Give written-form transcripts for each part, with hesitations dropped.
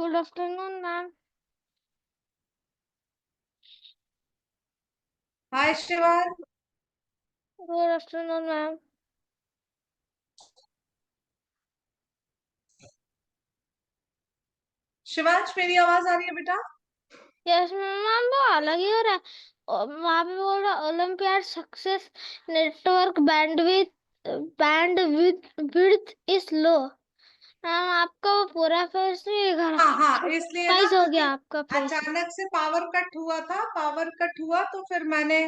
Good afternoon, ma'am. हाय Shivan. Good afternoon, ma'am. Shivansh मेरी आवाज आ रही है बेटा? Yes, ma'am. वो अलग ही हो रहा है। वहाँ पे बोल रहा olympiad success network bandwidth is low. Ma'am आपका वो पूरा फेस नहीं दिखा हाँ हाँ, रहा। इसलिए ना वाइस हो क्योंकि गया आपका फेस। अचानक से पावर कट हुआ था। पावर कट हुआ तो फिर मैंने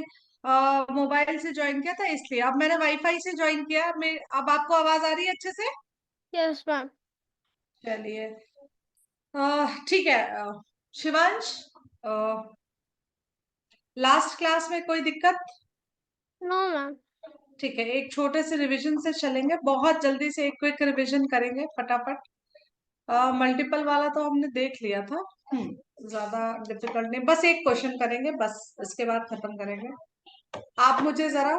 मोबाइल से ज्वाइन किया था, इसलिए अब मैंने वाईफाई से ज्वाइन किया। अब आपको आवाज आ रही है अच्छे से? Yes, ma'am. चलिए, ठीक है। शिवांश, लास्ट क्लास में कोई दिक्कत? No, ma'am. ठीक है, एक छोटे से रिवीजन से चलेंगे, बहुत जल्दी से एक क्विक रिवीजन करेंगे फटाफट। मल्टीपल वाला तो हमने देख लिया था। ज्यादा डिफिकल्ट नहीं, बस एक क्वेश्चन करेंगे, बस इसके बाद खत्म करेंगे। आप मुझे जरा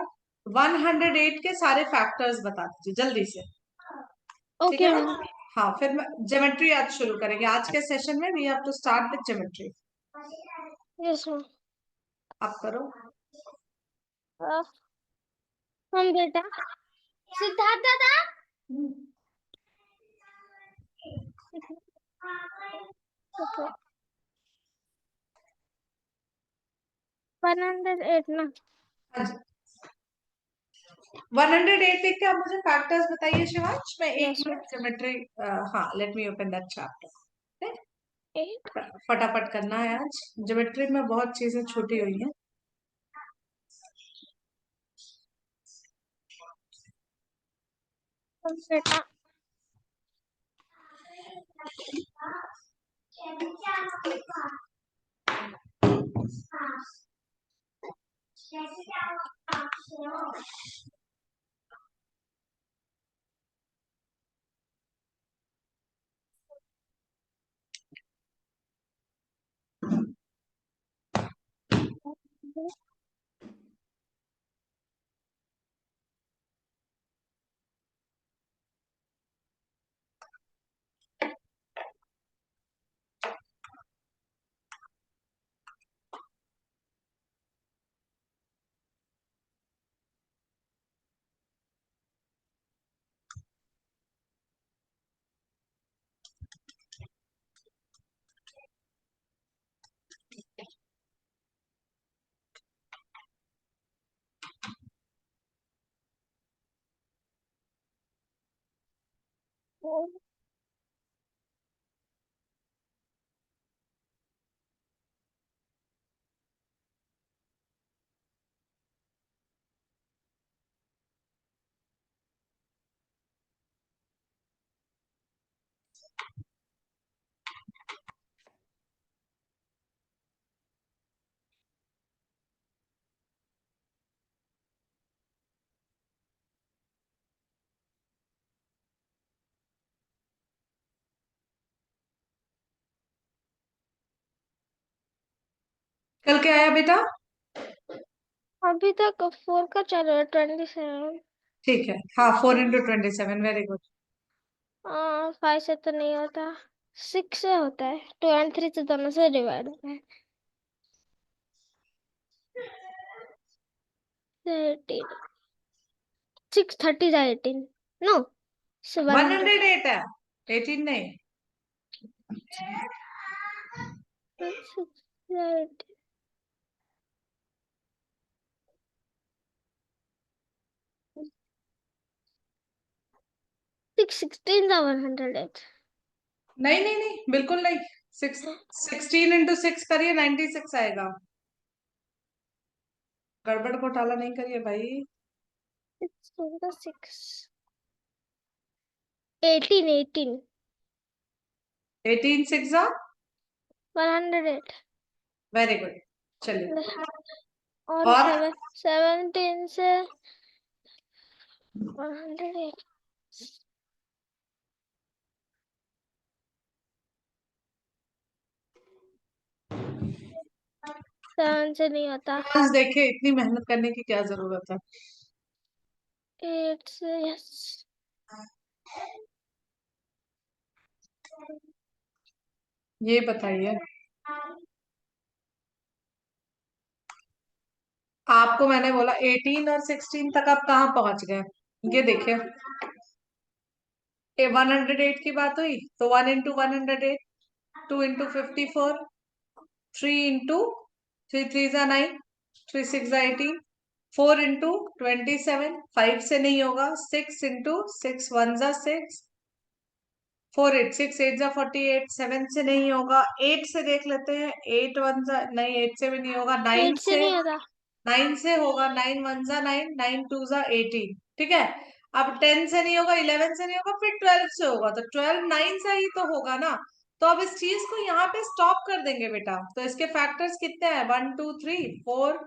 108 के सारे फैक्टर्स बता दीजिए जल्दी से। ठीक है Okay, ना? ma'am. हाँ, फिर ज्योमेट्री आज शुरू करेंगे। आज के सेशन में we have to start with geometry. Yes, ma'am. आप करो। हम बेटा सिद्धार्थ दादा। Okay. 108 ना। 108 देख के आप मुझे फैक्टर्स बताइए शिवांश। मैं एक Yes, ma'am. मिनट ज्योमेट्री, हाँ, let me open that chapter. 8. फटाफट करना है आज। ज्योमेट्री में बहुत चीजें छूटी हुई हैं। हम बेटा कल क्या आया बेटा? अभी तक 4 का चल रहा है 27। ठीक है, हाँ, 4 into 27, वेरी गुड। 5 से तो नहीं होता, 6 से होता है। 2 और 3 से दोनों से डिवाइड होता है। 18 6 30 जा 18 नो 100 108 है, 18 नहीं। 16 था 108। नहीं नहीं नहीं, बिल्कुल नहीं। 16 into 6 करिए, 96 आएगा। गड़बड़ घोटाला नहीं करिए भाई। 6 18 18 6 108 वेरी गुड। चलिए, और और 17 से 108। 7 से नहीं होता। आज देखिए, इतनी मेहनत करने की क्या जरूरत है। 8 से यस। ये बताइए, आपको मैंने बोला 18 और 16 तक आप कहाँ पहुंच गए? ये देखिए, 108 की बात हुई तो 1 into 108, 2 into 54, 3 into 3 3 9, 3 6 18, 4 into 27, 5 से नहीं होगा, 6 into 6 1 6, 4 8 6 8 48, 7 से नहीं होगा, 8 से देख लेते हैं, 8 1 नहीं, 8 से भी नहीं होगा, 9 8 से से, नहीं होता। 9 से होगा, 9 1 9, 9 2 18, ठीक है। अब 10 से नहीं होगा, 11 से नहीं होगा, फिर 12 से होगा, तो 12 9 से ही तो होगा ना। तो अब इस चीज को यहाँ पे स्टॉप कर देंगे बेटा। तो इसके फैक्टर्स कितने हैं? 1 2 3 4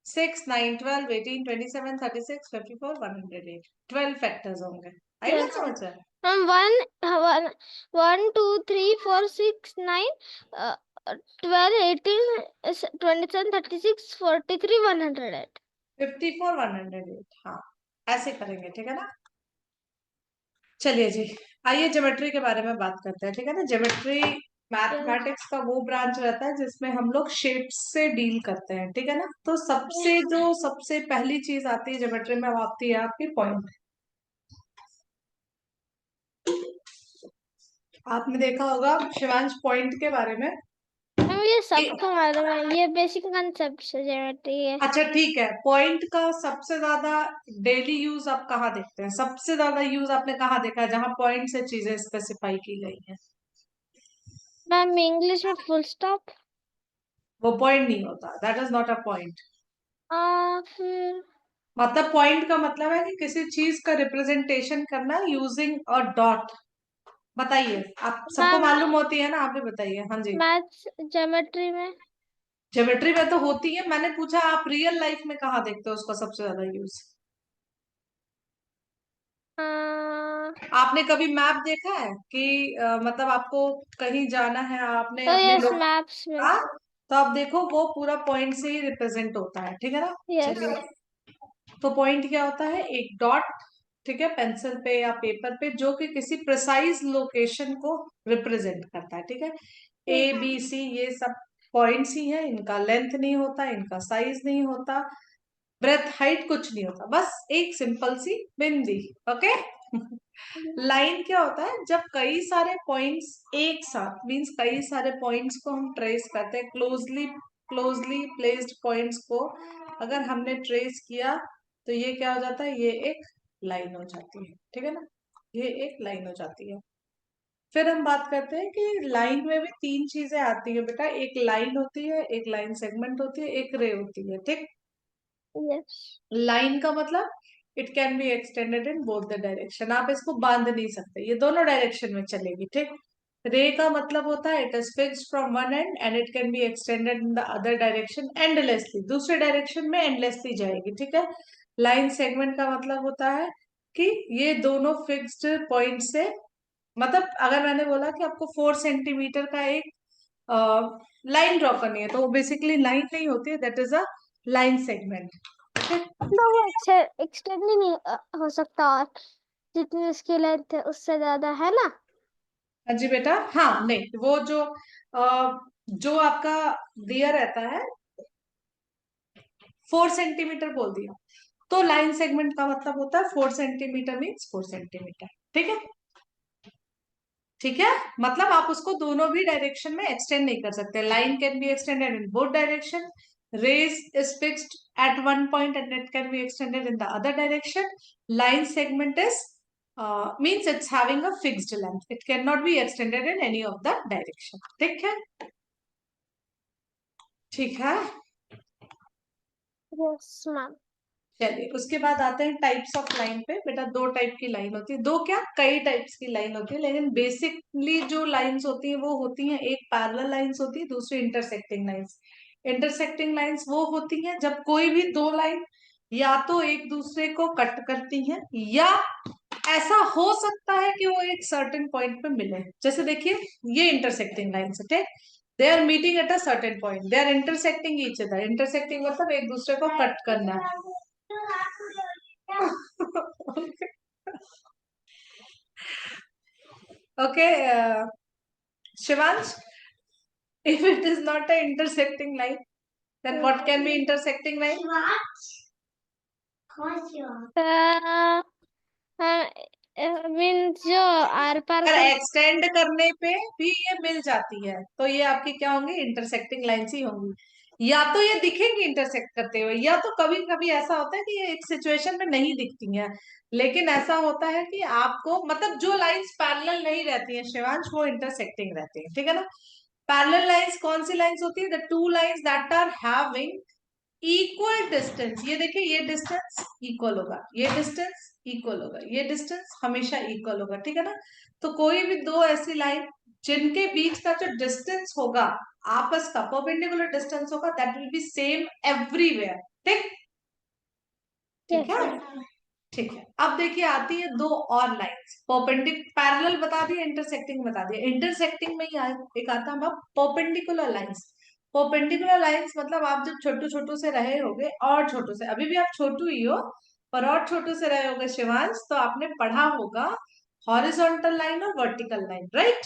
6 9 12 18 27 36 54 108, 12 फैक्टर्स होंगे। आई बात यस समझ में? मैम, 1 1 1 2 3 4 6 9 12 18 27 36 43 108। 54 108, हाँ, ऐसे करेंगे, ठीक है ना। चलिए जी, आइए ज्योमेट्री के बारे में बात करते हैं, ठीक है ना। ज्योमेट्री यस मैथमेटिक्स का वो ब्रांच रहता है जिसमें हम लोग शेप्स से डील करते हैं, ठीक है ना। तो सबसे पहली चीज आती है ज्योमेट्री में, वो आती है आपकी पॉइंट। आपने देखा होगा शिवांश पॉइंट के बारे में। मैम, ये ए- सबको मालूम है, ये बेसिक कंसेप्ट से ज्योमेट्री है। अच्छा ठीक है, पॉइंट का सबसे ज्यादा डेली यूज आप कहाँ देखते हैं? सबसे ज्यादा यूज आपने कहाँ देखा है जहां पॉइंट से चीजें स्पेसिफाई की गई हैं? मैम, इंग्लिश में फुल स्टॉप। वो पॉइंट नहीं होता, that is not a point. फिर मतलब पॉइंट का मतलब है कि किसी चीज का रिप्रेजेंटेशन करना यूजिंग अ डॉट। बताइए, आप सबको मैम, मालूम होती है ना, आप भी बताइए। हाँ जी, मैथ्स ज्योमेट्री में ज्योमेट्री में तो होती है, मैंने पूछा आप रियल लाइफ में कहाँ देखते हो उसका सबसे ज्यादा यूज? आ, आपने कभी मैप देखा है कि मतलब आपको कहीं जाना है, आपने तो अपने यस, लोग, मैप्स में। हाँ, तो आप देखो वो पूरा पॉइंट से ही रिप्रेजेंट होता है, ठीक है ना। यस चलिए, तो पॉइंट क्या होता है? एक डॉट, ठीक है, पेंसिल पे या पेपर पे, जो कि किसी प्रिसाइज लोकेशन को रिप्रेजेंट करता है, ठीक है। ए बी सी ये सब पॉइंट्स ही है, इनका लेंथ नहीं होता, इनका साइज नहीं होता, ब्रेथ हाइट कुछ नहीं होता, बस एक सिंपल सी बिंदी। ओके। लाइन क्या होता है? जब कई सारे पॉइंट्स एक साथ, मींस कई सारे पॉइंट्स को हम ट्रेस करते हैं, क्लोजली क्लोजली प्लेस्ड पॉइंट्स को अगर हमने ट्रेस किया, तो ये क्या हो जाता है? ये एक लाइन हो जाती है, ठीक है ना। ये एक लाइन हो जाती है। फिर हम बात करते हैं कि लाइन में भी तीन चीजें आती है बेटा, एक लाइन होती है, एक लाइन सेगमेंट होती है, एक रे होती है, ठीक। यस लाइन का मतलब it can be extended in both the direction, आप इसको बांध नहीं सकते, ये दोनों डायरेक्शन में चलेगी, ठीक। रे का मतलब होता है it is fixed from one and and it can be extended in the other direction endlessly, दूसरे डायरेक्शन में एंडलेसली जाएगी, ठीक है। लाइन सेगमेंट का मतलब होता है कि ये दोनों फिक्स्ड पॉइंट से, मतलब अगर मैंने बोला कि आपको 4 सेंटीमीटर का एक लाइन ड्रॉ करनी है, तो वो बेसिकली लाइन नहीं होती है, that is a line segment. तो वो एक्सटेंड ही नहीं हो सकता, और जितनी उसकी लेंथ है उससे ज्यादा, है ना। हाँ जी बेटा, हाँ नहीं, वो जो आपका दिया रहता है 4 सेंटीमीटर बोल दिया, तो लाइन सेगमेंट का मतलब होता है 4 सेंटीमीटर मीन्स 4 सेंटीमीटर, ठीक है। ठीक है, मतलब आप उसको दोनों भी डायरेक्शन में एक्सटेंड नहीं कर सकते, line can be extended in both direction, ray is fixed at one point and it can be extended in the other direction, line segment is means it's having a fixed length, it cannot be extended in any of the direction, ठीक है। ठीक है, yes ma'am. चलिए उसके बाद आते हैं types of line पे। बेटा दो टाइप की लाइन होती है, दो क्या, कई टाइप्स की लाइन होती है, लेकिन बेसिकली जो लाइंस होती है वो होती हैं, एक पैरेलल लाइंस होती है, दूसरी इंटरसेक्टिंग लाइंस। इंटरसेक्टिंग लाइंस वो होती हैं जब कोई भी दो लाइन या तो एक दूसरे को कट करती हैं, या ऐसा हो सकता है कि वो एक सर्टेन पॉइंट पे मिले। जैसे देखिए, ये इंटरसेक्टिंग लाइंस है, they are meeting at a certain point, they are intersecting each other, intersecting मतलब एक दूसरे को कट करना है। Okay Shivansh, If it is not a intersecting line, then what can be intersecting line? Means जो are पार अगर कर एक्सटेंड करने पे भी ये मिल जाती है तो ये आपकी क्या होंगी? इंटरसेक्टिंग लाइंस ही होंगी। या तो ये दिखेंगी इंटरसेक्ट करते हुए, या तो कभी कभी ऐसा होता है कि ये एक सिचुएशन में नहीं दिखती हैं। लेकिन ऐसा होता है कि आपको मतलब जो लाइंस पैरेलल नहीं रहती हैं शिवांश, वो इंटरसेक्टिंग रहती है, ठीक है ना। पैरेलल लाइंस कौन सी लाइंस होती है? The two lines that are having equal distance. ये देखिए, ये डिस्टेंस इक्वल होगा, ये डिस्टेंस इक्वल होगा, ये डिस्टेंस हमेशा इक्वल होगा, ठीक है ना। तो कोई भी दो ऐसी लाइन जिनके बीच का जो डिस्टेंस होगा, आपस का परपेंडिकुलर डिस्टेंस होगा, that will be same everywhere. ठीक, ठीक है, ठीक है। अब देखिए आती है दो और लाइंस, पैरेलल बता दिया, इंटरसेक्टिंग बता दिया। इंटरसेक्टिंग में ही एक आता है परपेंडिकुलर लाइंस। परपेंडिकुलर लाइंस मतलब आप जब छोटू छोटू से रहे होगे, और छोटू से, अभी भी आप छोटू ही हो, पर और छोटू से रहे होगे शिवांश, तो आपने पढ़ा होगा हॉरिजॉन्टल लाइन और वर्टिकल लाइन, राइट।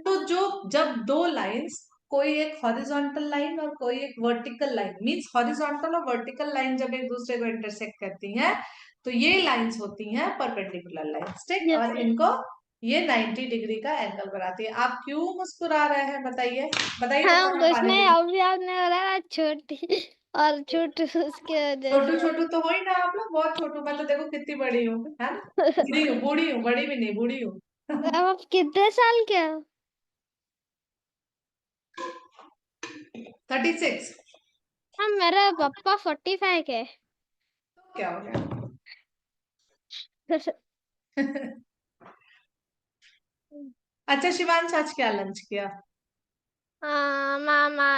तो जो जब दो लाइंस, कोई एक हॉरिजॉन्टल लाइन और कोई एक वर्टिकल लाइन, मींस हॉरिजॉन्टल और वर्टिकल लाइन जब एक दूसरे को इंटरसेक्ट करती हैं, तो ये लाइंस होती हैं परपेंडिकुलर लाइंस, ठीक। और इनको ये 90 डिग्री का एंगल बनाती है। आप क्यों मुस्कुरा रहे हैं? बताइए, बताइए हाँ बताइए, कुछ पानी नहीं, के अभी आपने बोला छोटी और छोटी उसके वजह छोटू से छोटू तो हो ही ना आप लोग, बहुत छोटू। मैं तो देखो कितनी बड़ी हूँ, है ना। बूढ़ी हूँ, बूढ़ी हूँ, बड़ी भी नहीं, बूढ़ी हूँ। अब आप कितने साल के हो? 36। हाँ मेरे पापा 45 के। क्या हो गया? अच्छा शिवांश, आज क्या लंच किया? हाँ मामा,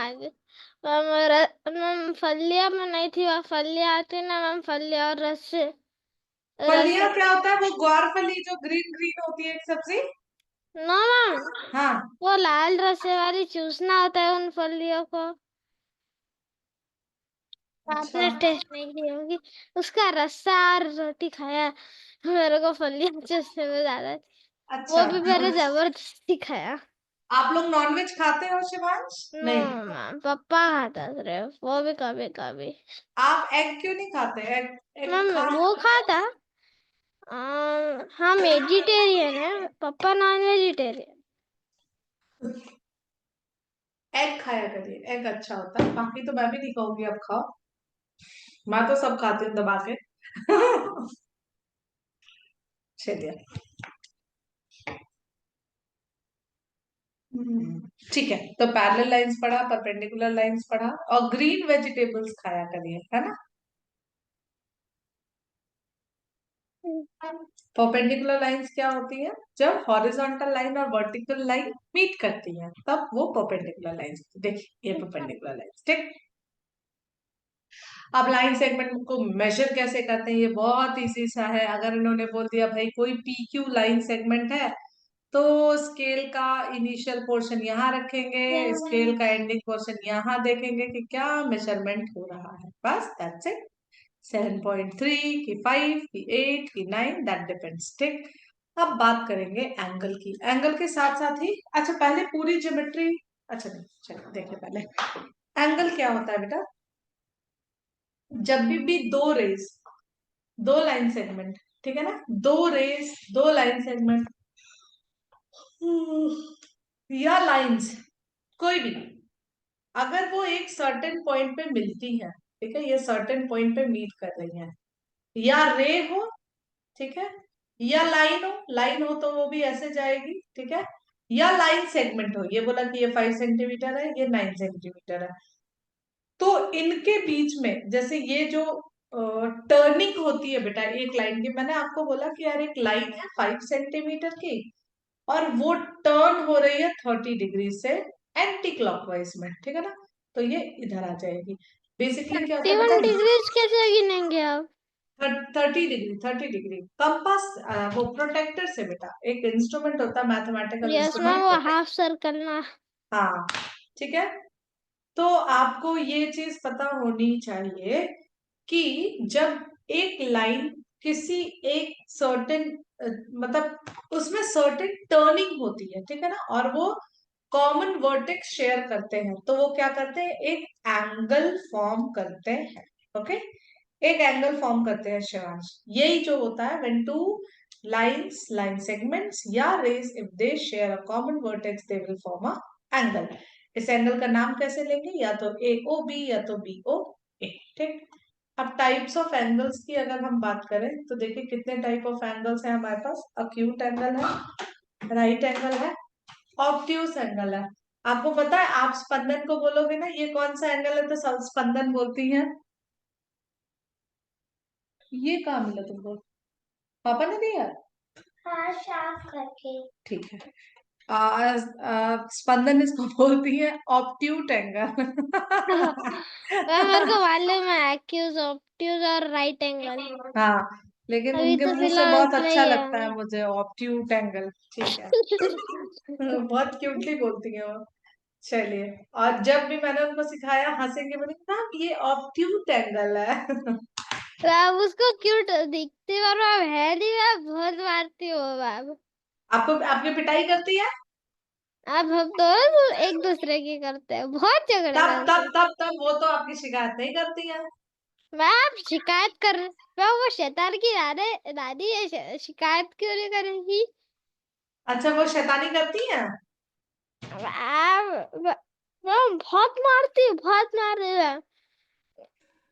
मैम फलिया में नहीं थी, वह फलिया आती ना मैम, फलिया और रस रस। फलियां क्या होता है? वो ग्वार फली जो ग्रीन ग्रीन होती है, एक सब्जी। नो मैम, हाँ, वो लाल रसे वाली चूसना होता है उन फलियों को। अच्छा आपने टेस्ट नहीं की होगी, उसका रस्सा और रोटी खाया। मेरे को फलियां चूसने में ज्यादा, वो अच्छा। भी मैंने जबरदस्ती खाया। आप लोग नॉनवेज खाते हो शिवांश? नो नहीं। मैम, पापा खाता सिर्फ, वो भी कभी कभी। आप एग क्यों नहीं खाते? एग, एग मैम खा। वो खाता, हम वेजिटेरियन है, पापा नॉन वेजिटेरियन। एग खाया करिए, एग अच्छा होता है। बाकी तो मैं भी नहीं कहूंगी अब खाओ, मैं तो सब खाती हूँ दबा के। चलिए, ठीक है। तो पैरेलल लाइंस पढ़ा, परपेंडिकुलर लाइंस पढ़ा, और ग्रीन वेजिटेबल्स खाया करिए, है ना। परपेंडिकुलर लाइंस क्या होती है? जब हॉरिजॉन्टल लाइन और वर्टिकल लाइन मीट करती है, तब वो परपेंडिकुलर लाइंस। देखिए ये परपेंडिकुलर लाइंस, ठीक। अब लाइन सेगमेंट को मेजर कैसे करते हैं? ये बहुत इजी सा है। अगर इन्होंने बोल दिया भाई कोई पीक्यू लाइन सेगमेंट है, तो स्केल का इनिशियल पोर्शन यहाँ रखेंगे, स्केल का एंडिंग पोर्शन यहाँ, देखेंगे कि क्या मेजरमेंट हो रहा है, बस दैट्स इट। 7.3 की 5 की 8 की 9, दैट डिपेंड्स, ठीक। अब बात करेंगे एंगल की, एंगल के साथ साथ ही, अच्छा पहले पूरी ज्योमेट्री, अच्छा नहीं, चलो देखिए पहले एंगल क्या होता है बेटा। जब भी दो रेस, दो लाइन सेगमेंट, ठीक है ना, दो रेस, दो लाइन सेगमेंट या लाइंस, कोई भी, अगर वो एक सर्टेन पॉइंट पे मिलती है, ठीक है, ये सर्टेन पॉइंट पे मीट कर रही है, या रे हो, ठीक है, या लाइन हो, लाइन हो तो वो भी ऐसे जाएगी, ठीक है, या लाइन सेगमेंट हो, ये बोला कि ये 5 सेंटीमीटर है, ये 9 सेंटीमीटर है, तो इनके बीच में जैसे ये जो टर्निंग होती है बेटा एक लाइन की, मैंने आपको बोला कि यार एक लाइन है 5 सेंटीमीटर की, और वो टर्न हो रही है 30 डिग्री से एंटी क्लॉकवाइज में, ठीक है ना, तो ये इधर आ जाएगी। बेसिकली क्या होता है 31 बेटा, डिग्रीज कैसे गिनेंगे आप? 30 डिग्री, 30 डिग्री कंपास, वो प्रोटेक्टर से बेटा, एक इंस्ट्रूमेंट होता है, मैथमेटिकल यस मैम, इंस्ट्रूमेंट वो प्रोटेक्ट। हाफ सर्कल ना। हाँ, ठीक है। तो आपको ये चीज पता होनी चाहिए कि जब एक लाइन किसी एक सर्टेन, मतलब उसमें सर्टेन टर्निंग होती है, ठीक है ना, और वो कॉमन वर्टेक्स शेयर करते हैं तो वो क्या करते हैं, एक एंगल फॉर्म करते हैं। ओके, एक एंगल फॉर्म करते हैं शिवांश। यही जो होता है when two lines, line segments या rays if they share a common vertex they will form a angle. इस एंगल का नाम कैसे लेंगे, या तो ए ओ बी या तो बी ओ ए। ठीक। अब टाइप्स ऑफ एंगल्स की अगर हम बात करें तो देखिए कितने टाइप ऑफ एंगल्स हैं हमारे पास। अक्यूट एंगल है, राइट एंगल है, ऑब्ट्यूज एंगल है। आपको पता है, आप स्पंदन को बोलोगे ना ये कौन सा एंगल है तो सब स्पंदन बोलती है। ये कहाँ मिला तुमको, पापा ने दिया? हाँ, साफ करके। ठीक है। स्पंदन इसको बोलती है ऑब्ट्यूट एंगल। मेरे को मालूम है एक्यूज, ऑब्ट्यूज और राइट एंगल। हाँ, लेकिन अभी उनके तो मुंह से फिलहाल बहुत इतना अच्छा ही लगता है है। मुझे ऑब्ट्यूट एंगल। ठीक है। बहुत क्यूटली बोलती है वो। चलिए, और जब भी मैंने उनको सिखाया हंसेंगे, बोले ना ये ऑब्ट्यूट एंगल है। तो आप उसको क्यूट दिखती पर आप है नहीं, मैं बहुत मारती हूँ आप। आपको आपकी पिटाई करती है? आप हम दोनों एक दूसरे की करते हैं, बहुत झगड़े तब करते तब हैं। तब तब वो तो आपकी शिकायत नहीं करती है। मैं आप शिकायत कर, मैं वो शैतान की दादी है, शिकायत क्यों नहीं करेगी? अच्छा, वो शैतानी करती है? मैं बहुत मारती हूँ, बहुत मार रही है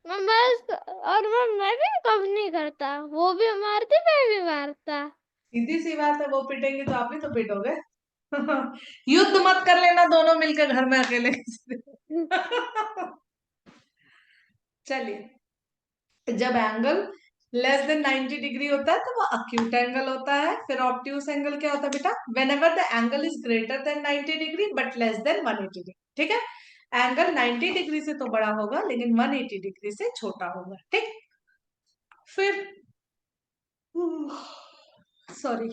मैं बस। और मैं भी कम नहीं करता, वो भी मारती, मैं भी मारता। सीधी सी बात है, वो पिटेंगे तो आप भी तो पिटोगे। युद्ध मत कर लेना दोनों मिलकर घर में अकेले। चलिए, जब एंगल लेस देन 90 डिग्री होता है तो वो अक्यूट एंगल होता है। फिर ऑब्ट्यूस एंगल क्या होता है बेटा, when ever the angle is greater than 90 degree but less than 180 degree. ठीक है, एंगल 90 डिग्री से तो बड़ा होगा लेकिन 180 डिग्री से छोटा होगा। ठीक। फिर सॉरी,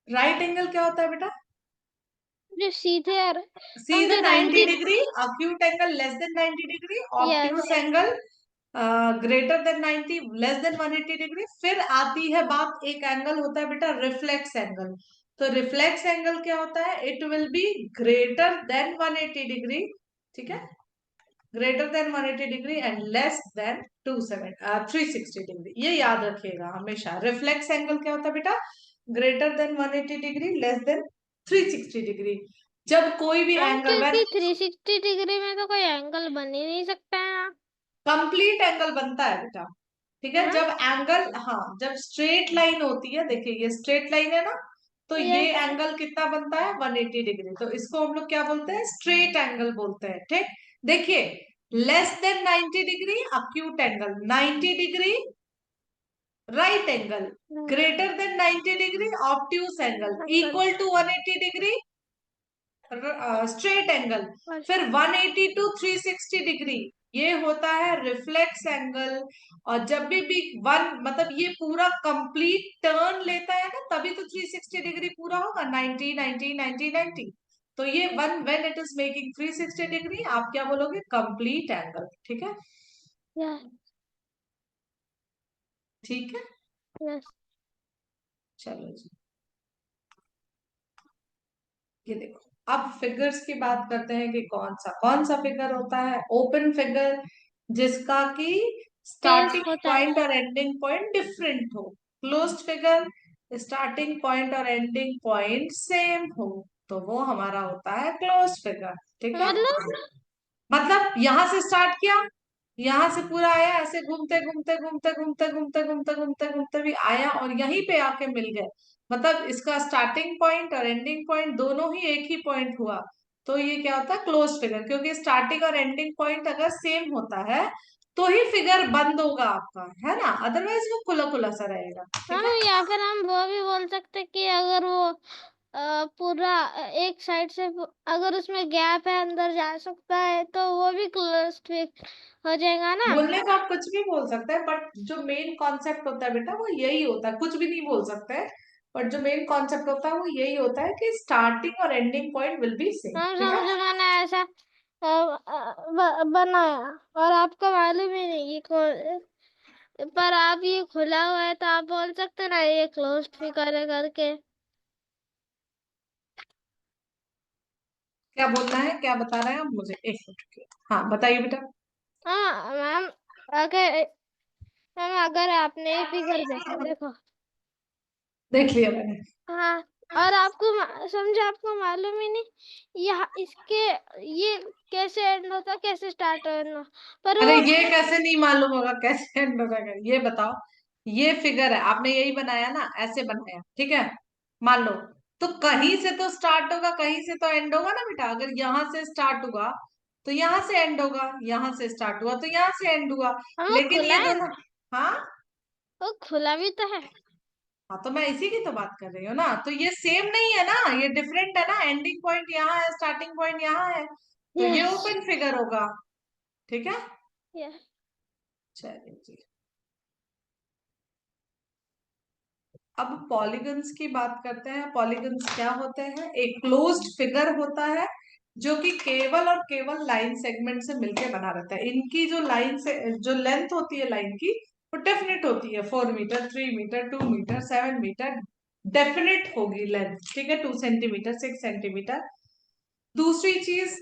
राइट एंगल क्या होता है बेटा, जो सीधे और हम सीधे जो 90 90। Degree, acute angle less than 90 degree, yes. Obtuse angle greater than 90, less than 180 degree. फिर आती है बात, एक एंगल होता है बेटा रिफ्लेक्स एंगल। तो रिफ्लेक्स एंगल क्या होता है, it will be greater than 180 degree. ठीक है, greater than 180 degree and less than 360 degree. ये याद रखिएगा हमेशा। रिफ्लेक्स एंगल क्या होता है बेटा, greater than 180 degree, less than 360 degree. जब कोई भी हम एंगल, क्योंकि 360 डिग्री में तो कोई एंगल बन ही नहीं सकता है ना। कंप्लीट एंगल बनता है बेटा। ठीक है, हाँ। जब एंगल, हाँ, जब स्ट्रेट लाइन होती है, देखिए ये स्ट्रेट लाइन है ना, तो ये यस। एंगल कितना बनता है, 180 डिग्री। तो इसको हम लोग क्या बोलते हैं, स्ट्रेट एंगल बोलते हैं। ठीक। देखिए, less than 90 degree acute angle, 90 degree right angle, greater than 90 degree obtuse angle, equal to 180 degree straight angle. फिर 180 टू 360 डिग्री ये होता है रिफ्लेक्स एंगल। और जब भी वन मतलब ये पूरा कंप्लीट टर्न लेता है ना, तभी तो 360 डिग्री पूरा होगा, 90 90 90 90। तो ये one when it is making 360 degree, आप क्या बोलोगे, कंप्लीट एंगल। ठीक है। यस। ठीक है, यस। चलो जी, ये देखो। अब फिगर्स की बात करते हैं कि कौन सा फिगर होता है, ओपन फिगर, जिसका कि फेस स्टार्टिंग होता है। पॉइंट और एंडिंग पॉइंट डिफरेंट हो। क्लोज्ड फिगर, स्टार्टिंग पॉइंट और एंडिंग पॉइंट सेम हो, तो वो हमारा होता है क्लोज्ड फिगर। ठीक है, मतलब मतलब यहां से स्टार्ट किया, यहां से पूरा आया, ऐसे घूमते घूमते घूमते घूमते घूमते घूमते घूमते घूमते भी आया और यहीं पे आके मिल गए। मतलब इसका स्टार्टिंग पॉइंट और एंडिंग पॉइंट दोनों ही एक ही पॉइंट हुआ, तो ये क्या होता है, क्लोज फिगर। क्योंकि स्टार्टिंग और एंडिंग पॉइंट अगर सेम होता है तो ही फिगर बंद होगा आपका, है ना, अदरवाइज वो खुला खुला सा रहेगा। ठीक हाँ, है, या फिर हम वो भी बोल सकते कि अगर वो पूरा एक साइड से अगर उसमें गैप है, अंदर जा सकता है, तो वो भी क्लोज्ड हो जाएगा ना। बोलने का आप कुछ भी बोल सकते हैं, बट जो मेन कॉन्सेप्ट होता है बेटा वो यही होता है, कुछ भी नहीं बोल सकते हैं, बट जो मेन कॉन्सेप्ट होता है वो यही होता है कि स्टार्टिंग और ending point will be same. हम ठीक है, समझो मैंने ऐसा बनाया और आपको मालूम ही नहीं पर आप ये खुला हुआ है, तो आप बोल सकते ना ये क्लोज्ड फिगर है करके। क्या बोलना है, क्या बता रहे हैं आप मुझे, एक मिनट रुकिए। हाँ बताइए बेटा। हाँ मैम, अगर अगर आपने ये फिगर देखा, देखो। देख लिया मैंने। हाँ, और आपको समझे, आपको मालूम ही नहीं यहाँ इसके ये कैसे एंड होता, कैसे स्टार्ट होना, पर अरे वो ये कैसे नहीं मालूम होगा कैसे एंड होगा, ये बताओ। ये फिगर है, आपने यही बनाया ना, ऐसे बनाया, ठीक है। मान लो, तो कहीं से तो स्टार्ट होगा, कहीं से तो एंड होगा ना बेटा। अगर यहाँ से स्टार्ट हुआ तो यहाँ से एंड होगा, यहाँ से स्टार्ट हुआ तो यहाँ से एंड हुआ। हम वो लेकिन खुला ये है, दोनों, हाँ वो खुला भी तो है। हाँ, तो मैं इसी की तो बात कर रही हूँ ना। तो ये सेम नहीं है ना, ये डिफरेंट है ना। एंडिंग पॉइंट यहाँ है, स्टार्टिंग पॉइंट यहाँ है, तो ये यस, ओपन फिगर होगा, ठीक है। यस चलिए जी, अब पॉलीगन्स की बात करते हैं। पॉलीगन्स क्या होते हैं? एक क्लोज्ड फिगर होता है जो कि केवल और केवल लाइन सेगमेंट से मिलकर बना रहता है। इनकी जो लाइन से जो लेंथ होती है लाइन की, वो डेफिनेट होती है। 4 meter, 3 meter, 2 meter, 7 meter, definite होगी लेंथ, ठीक है। 2 सेंटीमीटर, 6 सेंटीमीटर। दूसरी चीज,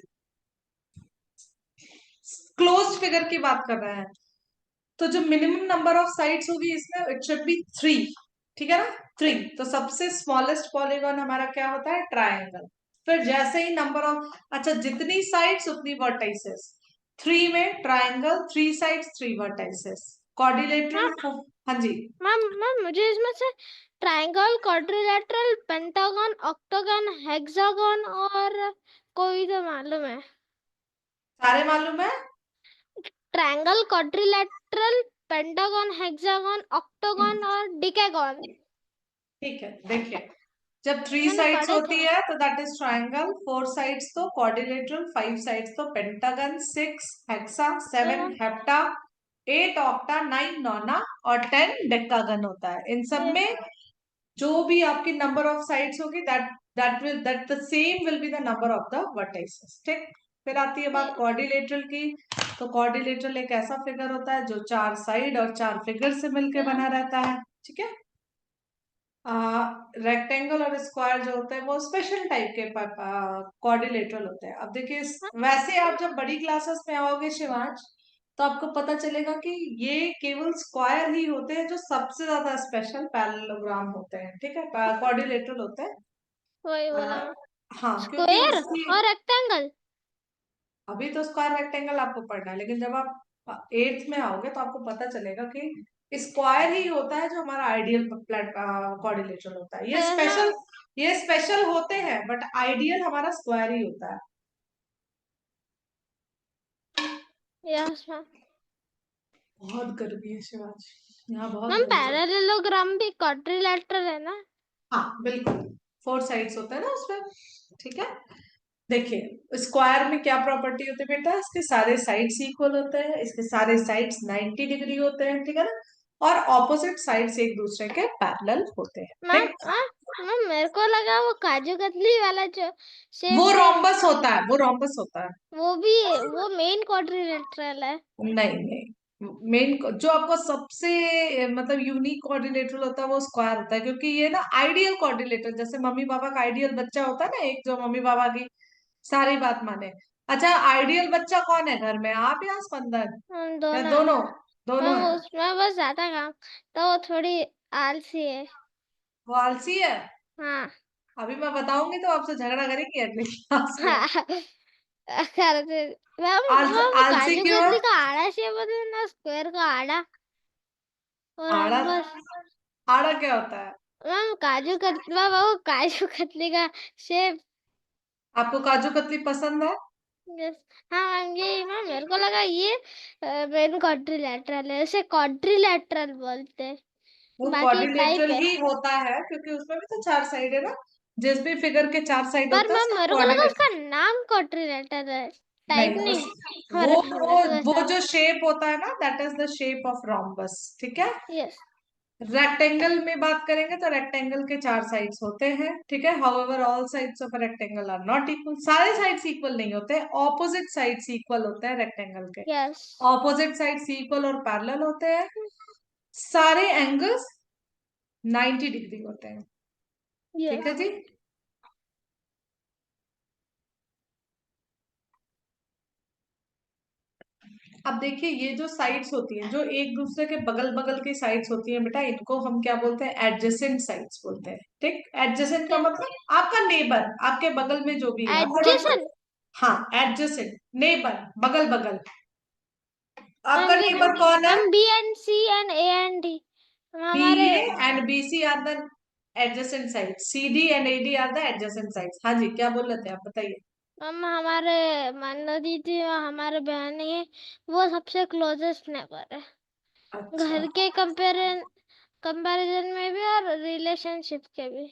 क्लोज्ड फिगर की बात कर रहे हैं, तो जो मिनिमम नंबर ऑफ साइड्स होगी इसमें, इट शुड बी 3, ठीक है ना। 3, तो सबसे स्मॉलेस्ट पॉलीगॉन हमारा क्या होता है? ट्रायंगल। फिर जैसे ही नंबर ऑफ, अच्छा जितनी साइड्स उतनी वर्टाइसेस। 3 में triangle, 3 sides 3 vertices. Ma'am. Quadrilateral, हाँ जी। मैम मुझे इसमें से triangle, quadrilateral, pentagon, octagon, hexagon और कोई तो मालूम है। सारे मालूम है? Triangle, quadrilateral, pentagon, hexagon, octagon और डिकेगन ठीक है, देखिए, जब 3 मैंने साइड्स पढ़े होती थे। है तो दैट इज ट्रायंगल, 4 साइड्स तो क्वाड्रिलेटरल, 5 साइड्स तो पेंटागन, 6 हेक्सा, 7 हेप्टा, 8 ऑक्टा, 9 नोना और 10 डेकागन होता है। इन सब ये में जो भी आपकी नंबर ऑफ साइड्स होगी, that the same will be the number of the vertices, ठीक। फिर आती है बात ये क्वाड्रिलेटरल की। तो क्वाड्रिलेटरल एक ऐसा फिगर होता है जो 4 साइड और 4 फिगर से मिलकर ये बना रहता है, ठीक है। रेक्टेंगल और स्क्वायर जो होते हैं वो स्पेशल टाइप के कोऑर्डिनेटर होते हैं। अब देखिए, वैसे आप जब बड़ी क्लासेस में आओगे शिवांश, तो आपको पता चलेगा कि ये केवल स्क्वायर ही होते हैं जो सबसे ज्यादा स्पेशल पैरेललोग्राम होते हैं, ठीक है, कोऑर्डिनेटर होते हैं। वही बोला अ, मैं। हाँ, क्योंकि स्क्वायर उसकी, और रेक्टेंगल। अभी तो स्क्वायर रेक्टेंगल आपको पढ़ना है, लेकिन जब आप 8th में आओगे तो आपको पता चलेगा कि स्क्वायर ही होता है जो हमारा आइडियल कोऑर्डिनेटर होता है। तो हाँ, ये स्पेशल होते हैं, बट आइडियल हमारा स्क्वायर ही होता है। Yes ma'am. बहुत गर्मी है शिवाजी, यहाँ बहुत मैम गर्मी है। पैरेललोग्राम भी क्वाड्रिलेटरल है ना? हाँ बिल्कुल, 4 साइड्स होते हैं ना उसमें, ठीक है। देखिए, स्क्वायर में क्या प्रॉपर्टी होती है बेटा? इसके सारे साइड्स इक्वल होते हैं, इसके सारे साइड्स 90 डिग्री होते हैं, ठीक है ना। और ऑपोजिट साइड्स एक दूसरे के पैरेलल होते हैं, मैम ठीक। मैम मैम मेरे को लगा वो काजू कतली वाला जो वो शेप है, रोम्बस होता है, वो रोम्बस होता है। वो भी, वो मेन क्वाड्रिलेटरल है। नहीं नहीं, मेन जो आपको सबसे मतलब यूनिक कोऑर्डिनेटर होता है वो स्क्वायर होता है, क्योंकि ये ना आइडियल कोऑर्डिनेटर, जैसे मम्मी पापा का आइडियल बच्चा होता है ना, एक जो मम्मी पापा की सारी बात माने। अच्छा, आइडियल बच्चा कौन है घर में, आप या स्पंदन, या दोनों। दोनों? दोनों मैम है। उसमें बस ज्यादा काम, तो वो थोड़ी आलसी है। वो आलसी है। हाँ। अभी मैं बताऊंगी तो आपसे झगड़ा करेंगी अगली क्लास में। करते। मैम मैम आलसी काजू क्यों है? कतली का आड़ा शेप होता है ना, स्क्वायर का आड़ा और आड़ा, हम बस। आड़ा क्या होता है? मैम काजू कतली, मैम वो काजू कतली का शेप। आपको काजू कतली पसंद है? यस। हाँ मैम, ये मैम मेरे को लगा ये मेन क्वाड्रिलेटरल है, उसे क्वाड्रिलेटरल बोलते हैं। वो बाकी टाइप क्वाड्रिलेटरल है। ही होता है, क्योंकि उसमें भी तो 4 साइड है ना। जिस भी फिगर के 4 साइड पर होता है मैम उसका मेरे को लगा उसका क्वाड्रिलेटर। नाम क्वाड्रिलेटर है, टाइप नहीं, नहीं। हाँ वो रेक्टेंगल वो तो वो वैसा। जो शेप होता है ना, that is the shape of rhombus, ठीक है। यस। रेक्टेंगल में बात करेंगे तो रेक्टेंगल के 4 साइड्स होते हैं, ठीक है। However all sides of rectangle are not equal, सारे साइड्स इक्वल नहीं होते, ऑपोजिट साइड्स इक्वल होते हैं रेक्टेंगल के। यस। ऑपोजिट साइड्स इक्वल और पैरेलल होते हैं। सारे एंगल्स 90 डिग्री होते हैं, ठीक यस। है जी। अब देखिए ये जो साइड्स होती हैं, जो एक दूसरे के बगल बगल की साइड्स होती हैं बेटा, इनको हम क्या बोलते हैं? एडजेसेंट साइड्स बोलते हैं। ठीक, एडजेसेंट का क्या? मतलब आपका नेबर, आपके बगल में जो भी है, एडजेसेंट। हाँ एडजेसेंट, नेबर, बगल बगल। आपका हम भी नेबर कौन है? हम B and C and A and D B हमारे। A and B C are the adjacent side, C D and A D are the adjacent sides. हाँ जी, क्या बोल रहे थे आप, बताइए। हम हमारे मान लो दीदी और हमारे बहन है, वो सबसे क्लोजेस्ट नेबर है। अच्छा घर के कंपैरिजन में भी और रिलेशनशिप के भी।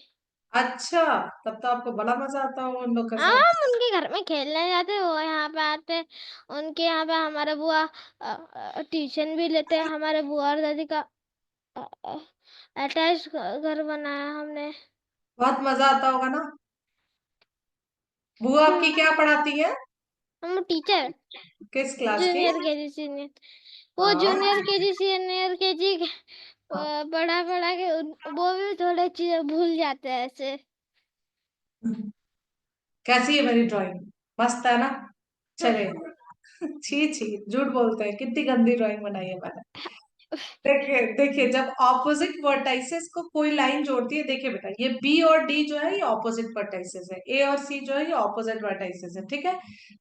अच्छा, तब तो आपको बड़ा मजा आता होगा उन लोग के हाँ, साथ। हम उनके घर में खेलने जाते, वो यहाँ पे आते। उनके यहाँ पे हमारे बुआ ट्यूशन भी लेते हैं। हमारे बुआ और दादी का अटैच घर बनाया हमने। बहुत मजा आता होगा ना। बुआ आपकी क्या पढ़ाती है? हम टीचर, किस क्लास की? Junior KG senior. वो हाँ। जूनियर केजी सीनियर केजी पढ़ा पढ़ा के वो भी थोड़े चीजें भूल जाते हैं ऐसे। कैसी है मेरी ड्राइंग? मस्त है ना? चले। छी छी, झूठ बोलते हैं, कितनी गंदी ड्राइंग बनाई है मैंने। देखिए देखिए, जब ऑपोजिट वर्टाइसेस को कोई लाइन जोड़ती है, देखिए बेटा, ये बी और डी जो है ये ऑपोजिट वर्टाइसेस है, ए और सी जो है ये ऑपोजिट वर्टाइसेस है, ठीक है।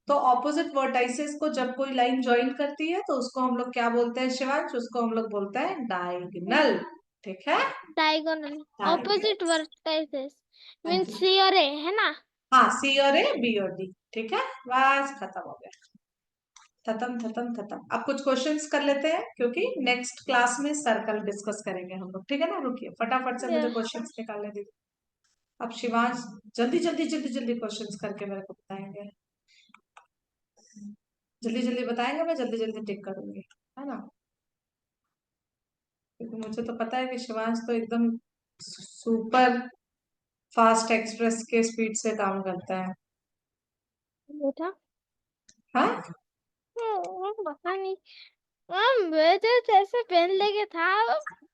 तो ऑपोजिट वर्टाइसेस को जब कोई लाइन ज्वाइन करती है तो उसको हम लोग क्या बोलते हैं शिवांश? उसको हम लोग बोलते हैं डायगोनल। ठीक है, डायगोनल। Opposite diagonal. वर्टाइसेस हाँ मींस जी, सी और ए, है ना? हाँ सी और ए, बी और डी, ठीक है। बस खत्म हो गया, खत्म खत्म खत्म। अब कुछ क्वेश्चंस कर लेते हैं, क्योंकि नेक्स्ट क्लास में सर्कल डिस्कस करेंगे हम लोग, ठीक है ना। रुकिए, फटाफट से मुझे Yeah. क्वेश्चंस निकालने दीजिए। अब शिवांश जल्दी जल्दी जल्दी जल्दी क्वेश्चंस करके मेरे को बताएंगे, जल्दी जल्दी बताएंगे, मैं जल्दी जल्दी टिक करूंगी, है ना। क्योंकि मुझे तो पता है कि शिवांश तो एकदम सुपर फास्ट एक्सप्रेस के स्पीड से काम करता है। बेटा, हाँ, पता नहीं। मैं तो जैसे पेन लेके था,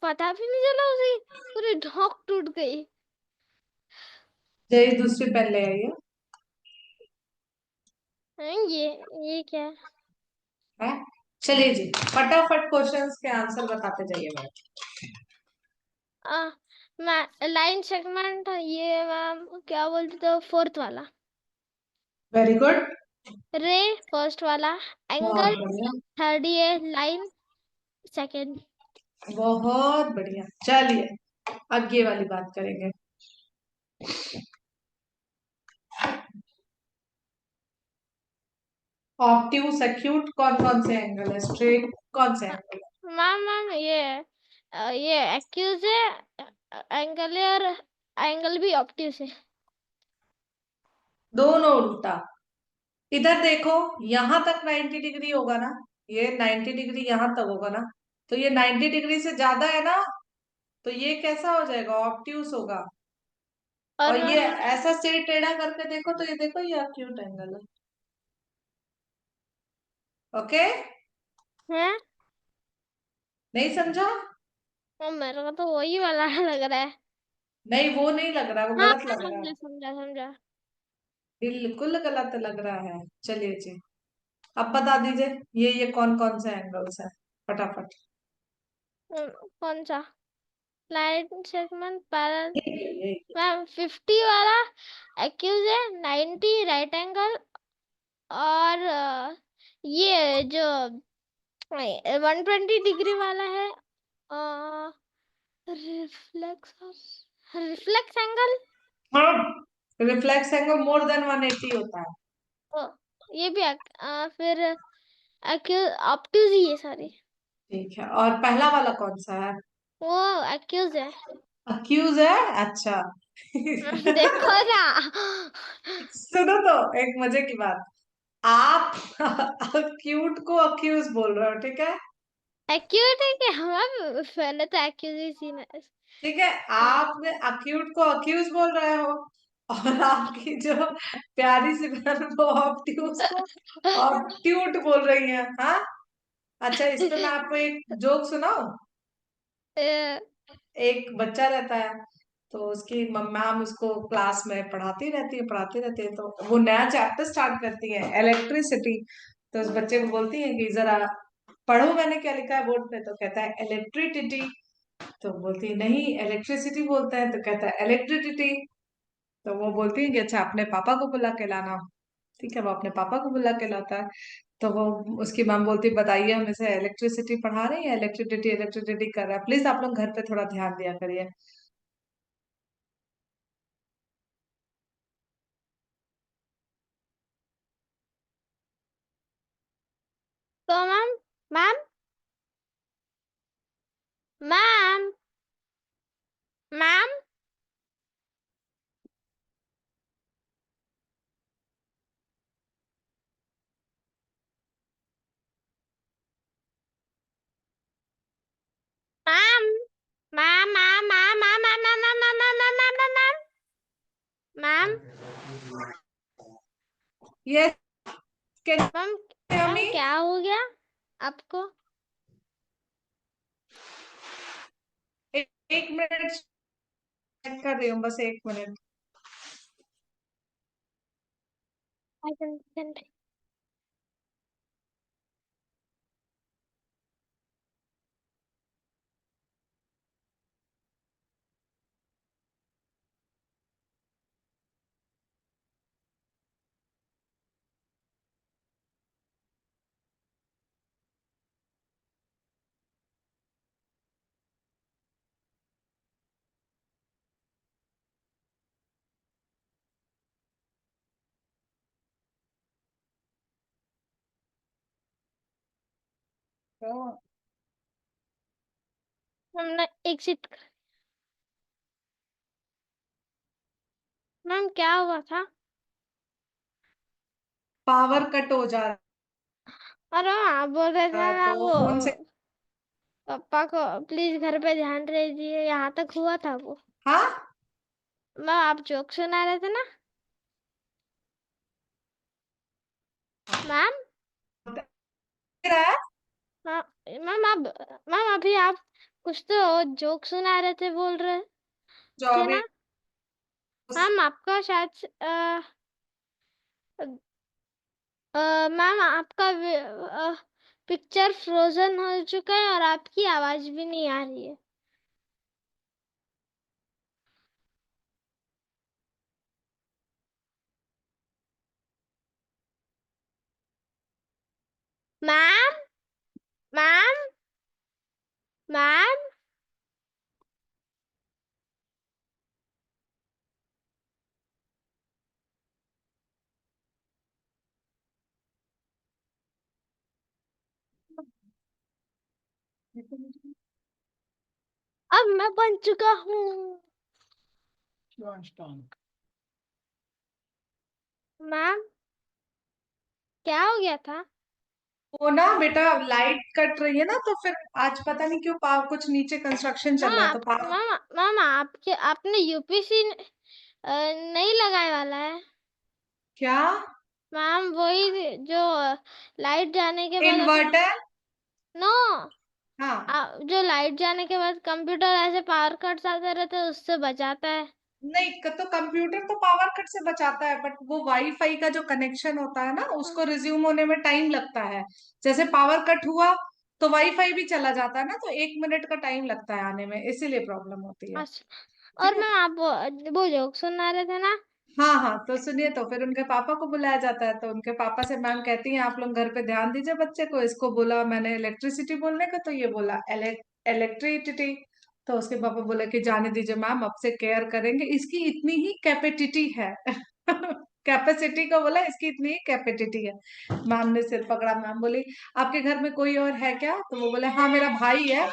पता भी नहीं चला, उसी पूरी ढोक टूट गई। जय दूसरी पेन ले आई ये क्या है। चलिए जी, फटाफट क्वेश्चंस के आंसर बताते जाइए मैम। मैं लाइन सेगमेंट, ये मैम क्या बोलते थे, फोर्थ वाला। वेरी गुड, रे फर्स्ट वाला। बहुत एंगल बढ़िया, थर्ड, ये लाइन सेकंड। बहुत बढ़िया। चलिए आगे वाली बात करेंगे। ऑब्ट्यूस, एक्यूट कौन कौन से एंगल है? स्ट्रेट कौन से एंगल है? मैम मैम ये एक्यूज है, एंगल है, और एंगल भी ऑब्ट्यूस है। दोनों उल्टा। इधर देखो, यहां तक 90 डिग्री होगा ना, ये 90 डिग्री यहां तक होगा ना, तो ये 90 डिग्री से ज्यादा है ना, तो ये कैसा हो जाएगा? ऑब्ट्यूस होगा। और और ये मैम ऐसा सिर टेढ़ा करके देखो, तो ये देखो ये एक्यूट एंगल है। ओके, है, नहीं समझा? मेरे को तो वही वाला लग रहा है। नहीं वो नहीं लग रहा, वो हाँ गलत हाँ, लग रहा है, समझा समझा समझा। बिल्कुल गलत लग रहा है। चलिए जी, अब बता दीजिए ये कौन कौन से एंगल्स है, फटाफट। कौन सा? Line segment parallel. ये मैम 50 वाला एक्यूज है, 90 राइट एंगल, और ये जो 120 डिग्री वाला है रिफ्लेक्स रिफ्लेक्स एंगल। हाँ, रिफ्लेक्स एंगल मोर देन 180 होता है। ये भी फिर एक्यूज ऑब्ट्यूज ही है सारी। ठीक है, और पहला वाला कौन सा है? वो एक्यूज है। अक्यूज है, अच्छा। देखो ना। सुनो तो, एक मजे की बात, आप अक्यूट को अक्यूज बोल रहे हो, ठीक है। एक्यूट है कि हम पहले तो एक्यूज ही सी ना। ठीक है, आपने अक्यूट को अक्यूज बोल रहे हो, और आपकी जो प्यारी सी बहन वो ऑब्ट्यूज को ऑब्ट्यूट बोल रही है, हाँ। अच्छा, इस पे मैं आपको एक जोक सुनाऊं। एक बच्चा रहता है, तो उसकी मैम उसको क्लास में पढ़ाती रहती है, तो वो नया चैप्टर स्टार्ट करती है, इलेक्ट्रिसिटी। तो उस बच्चे को बोलती है कि जरा पढ़ो मैंने क्या लिखा है बोर्ड पे, तो कहता है इलेक्ट्रिसिटी। तो बोलती है नहीं इलेक्ट्रिसिटी बोलते हैं, तो कहता है इलेक्ट्रिसिटी। तो वो बोलती है कि अच्छा अपने पापा को बुला के लाना। ठीक है, वो अपने पापा को बुला के लाता है। तो वो उसकी मैम बोलती है बताइए हम इसे इलेक्ट्रिसिटी पढ़ा रहे हैं, इलेक्ट्रिसिटी इलेक्ट्रिसिटी कर रहा है, प्लीज आप लोग घर पे थोड़ा ध्यान दिया करिए। तो ma'am, ma'am, ma'am, ma'am, ma'am, ma'am, ma'am, ma'am, ma'am, ma'am, ma'am, ma'am, ma'am, ma'am, ma'am, ma'am, ma'am, ma'am, yes, can ma'am, you hear ma'am, me? क्या हो गया आपको? एक मिनट चेक कर रही हूँ, बस एक मिनट। I can send. तो हमने एग्जिट। मैम क्या हुआ था? पावर कट हो जा अरे आप बोल रहे थे रहा है, ना तो वो फोन से। पापा को प्लीज घर पे ध्यान दीजिए, यहाँ तक हुआ था वो। हाँ, मैम आप जोक सुना रहे थे ना मैम? रहा है मैम आप, मैम अभी आप कुछ तो जोक सुना रहे थे, बोल रहे जो थे अभी ना मैम? आपका शायद मैम आपका पिक्चर फ्रोजन हो चुका है और आपकी आवाज भी नहीं आ रही है। मैम, मैम, मैम, अब मैं बन चुका हूँ। मैम क्या हो गया था? वो ना बेटा लाइट कट रही है ना, तो फिर आज पता नहीं क्यों पावर, कुछ नीचे कंस्ट्रक्शन चल मैम रहा है तो आप, पावर। मैम, मैम आपके आपने यूपीसी नहीं लगाए वाला है? क्या? मैम वही जो लाइट जाने के बाद अपना, इन्वर्टर। नो, हाँ, जो लाइट जाने के बाद कंप्यूटर ऐसे पावर कट आते रहते हैं, उससे बचाता है। नहीं तो कंप्यूटर तो पावर कट से बचाता है, बट वो वाईफाई का जो कनेक्शन होता है ना, उसको रिज्यूम होने में टाइम लगता है। जैसे पावर कट हुआ तो वाईफाई भी चला जाता है ना, तो 1 मिनट का टाइम लगता है आने में, इसीलिए प्रॉब्लम होती है। अच्छा, ठीक और है। मैम आप वो जोक सुना रहे थे ना? हाँ हाँ, तो सुनिए, तो फिर उनके पापा को बुलाया जाता है, तो उनके पापा से मैम कहती हैं आप लोग घर पे ध्यान दीजिए बच्चे को, इसको बोला मैंने इलेक्ट्रिसिटी बोलने का, तो ये बोला इलेक्ट्रिसिटी। तो उसके पापा बोले कि जाने दीजिए मैम, अब से केयर करेंगे, इसकी इतनी ही कैपेसिटी है। कैपेसिटी को बोला इसकी इतनी ही कैपेसिटी है। मैम ने सिर पकड़ा, मैम बोली आपके घर में कोई और है क्या? तो वो बोले हाँ मेरा भाई है।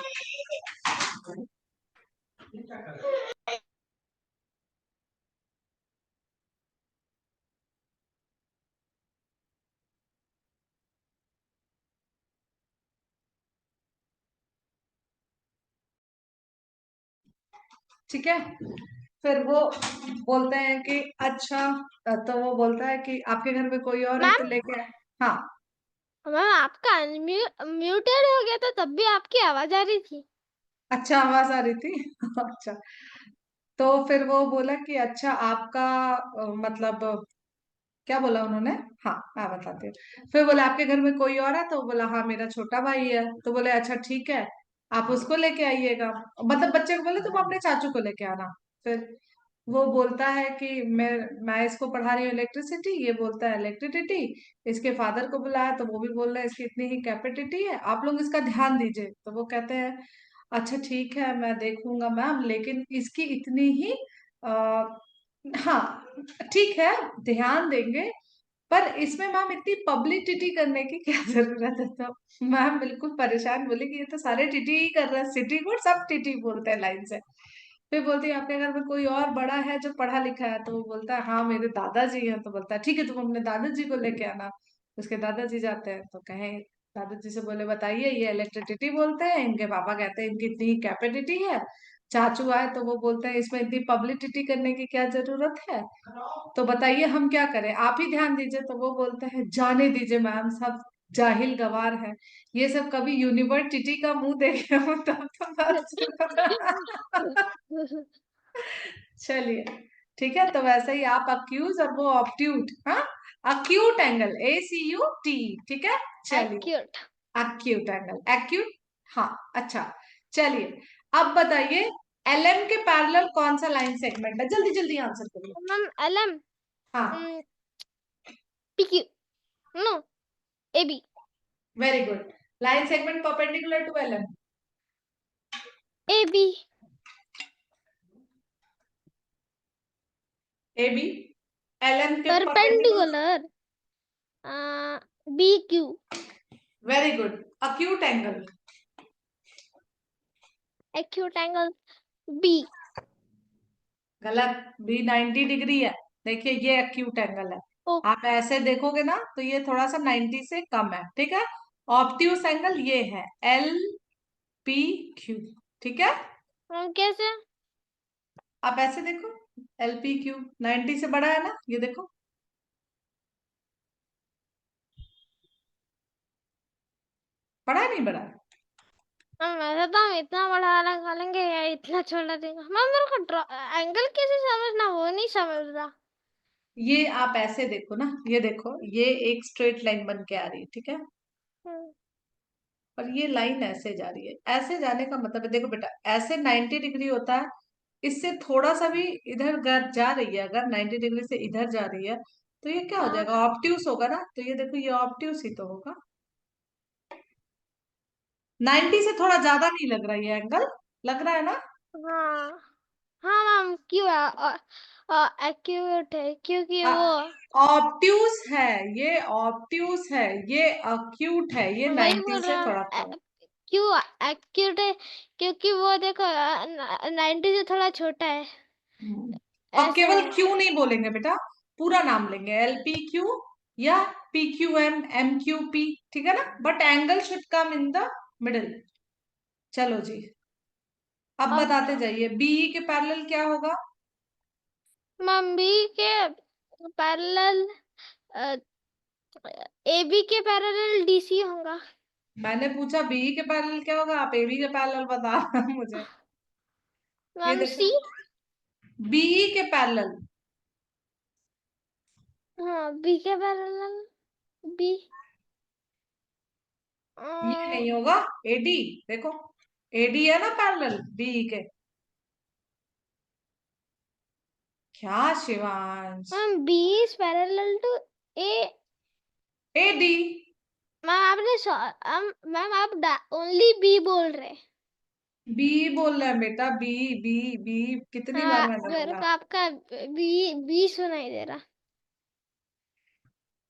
ठीक है, फिर वो बोलते हैं कि अच्छा, तो वो बोलता है कि आपके घर में कोई और है मैम, तो लेके आए। हाँ। मैम आपका म्यूटेड हो गया था, तब भी आपकी आवाज आ रही थी। अच्छा, आवाज आ रही थी। अच्छा, तो फिर वो बोला कि अच्छा आपका मतलब क्या बोला उन्होंने? हाँ मैं बताती हूँ। फिर बोला आपके घर में कोई और है? तो बोला हाँ मेरा छोटा भाई है। तो बोले अच्छा ठीक है, आप उसको लेके आइएगा। मतलब बच्चे को बोले तुम अपने चाचू को लेके आना। फिर वो बोलता है कि मैं इसको पढ़ा रही हूँ इलेक्ट्रिसिटी, ये बोलता है इलेक्ट्रिसिटी। इसके फादर को बुलाया तो वो भी बोल रहा है इसकी इतनी ही कैपेसिटी है, आप लोग इसका ध्यान दीजिए। तो वो कहते हैं अच्छा ठीक है मैं देखूंगा मैम, लेकिन इसकी इतनी ही आ, हाँ ठीक है ध्यान देंगे, पर इसमें मैम इतनी पब्लिसिटी करने की क्या जरूरत है? तो मैम बिल्कुल परेशान बोली कि ये तो सारे टीटी ही कर रहे हैं, सिटी को सब टीटी बोलते हैं लाइन से। फिर बोलती है आपके घर में कोई और बड़ा है जो पढ़ा लिखा है? तो वो बोलता है हाँ मेरे दादाजी हैं। तो बोलता है ठीक है तुम अपने दादाजी को लेके आना। उसके दादाजी जाते हैं तो कहे, दादाजी से बोले बताइए ये इलेक्ट्रिसिटी बोलते हैं, इनके पापा कहते हैं इनकी इतनी कैपेसिटी है। चाचू आए तो वो बोलते हैं इसमें इतनी पब्लिसिटी करने की क्या जरूरत है, तो बताइए हम क्या करें, आप ही ध्यान दीजिए। तो वो बोलते हैं जाने दीजिए मैम, सब जाहिल गवार है, ये सब कभी यूनिवर्सिटी का मुंह देखे हो तब तो बात। चलिए ठीक है, तो वैसे ही आप अक्यूज और वो ऑब्ट्यूट, हाँ अक्यूट एंगल ACUT, ठीक है। चलिए एक्यूट। अक्यूट एंगल एक्यूट, हाँ अच्छा। चलिए अब बताइए LM के पैरेलल कौन सा लाइन सेगमेंट है? जल्दी जल्दी आंसर करिए। मैम LM हाँ PQ, no AB। Very good. Line segment perpendicular to LM? AB AB। LM के perpendicular? Perpendicular BQ। Very good. Acute angle? Acute angle B। गलत, B 90 डिग्री है। देखिए ये अक्यूट एंगल है, ओ आप ऐसे देखोगे ना तो ये थोड़ा सा 90 से कम है, ठीक है। ऑब्ट्यूस एंगल ये है LPQ, ठीक है। कैसे? आप ऐसे देखो, LPQ 90 से बड़ा है ना, ये देखो। बड़ा है नहीं बड़ा? मैम वैसे तो हम इतना बड़ा वाला खा लेंगे या इतना छोटा देगा। मैम मेरे को एंगल कैसे समझना, वो नहीं समझ रहा। ये आप ऐसे देखो ना, ये देखो ये एक स्ट्रेट लाइन बन के आ रही है, ठीक है। हम्म, और ये लाइन ऐसे जा रही है, ऐसे जाने का मतलब है, देखो बेटा ऐसे 90 डिग्री होता है, इससे थोड़ा सा भी इधर जा रही है, अगर 90 डिग्री से इधर जा रही है तो ये क्या हो हाँ जाएगा? ऑब्ट्यूस होगा ना। तो ये देखो ये ऑब्ट्यूस ही तो होगा। 90 से थोड़ा ज्यादा नहीं लग रहा ये एंगल? लग रहा है ना? हाँ हाँ मैम क्यों एक्यूट है क्योंकि वो ऑब्ट्यूस है, ये ऑब्ट्यूस है, ये अक्यूट है, ये वही 90 बोल से रहा थोड़ा हूँ। कम। क्यों एक्यूट है क्योंकि वो देखो 90 से थोड़ा छोटा है, हम्म। और ऐसा केवल है। क्यू नहीं बोलेंगे बेटा, पूरा नाम लेंगे LPQ या PQM MQP, ठीक है ना, but angle should come in the middle. चलो जी अब और बताते जाइए, BE के पैरेलल क्या होगा? मैम बी के पैरेलल AB के पैरेलल DC होगा। मैंने पूछा BE के पैरेलल क्या होगा, आप AB के पैरेलल बता रहे हैं मुझे। ये मैम देखो C। BE के पैरेलल, हाँ B के पैरेलल B। ये नहीं होगा, AD। देखो AD है ना पैरेलल BE के। क्या Shivansh? Ma'am B is parallel to A। AD। Ma'am ma'am आप ओनली B बोल रहे। बी बोल रहे हैं बेटा, बी बी कितनी बार हाँ मैंने मेरे बोला? को आपका B सुनाई दे रहा।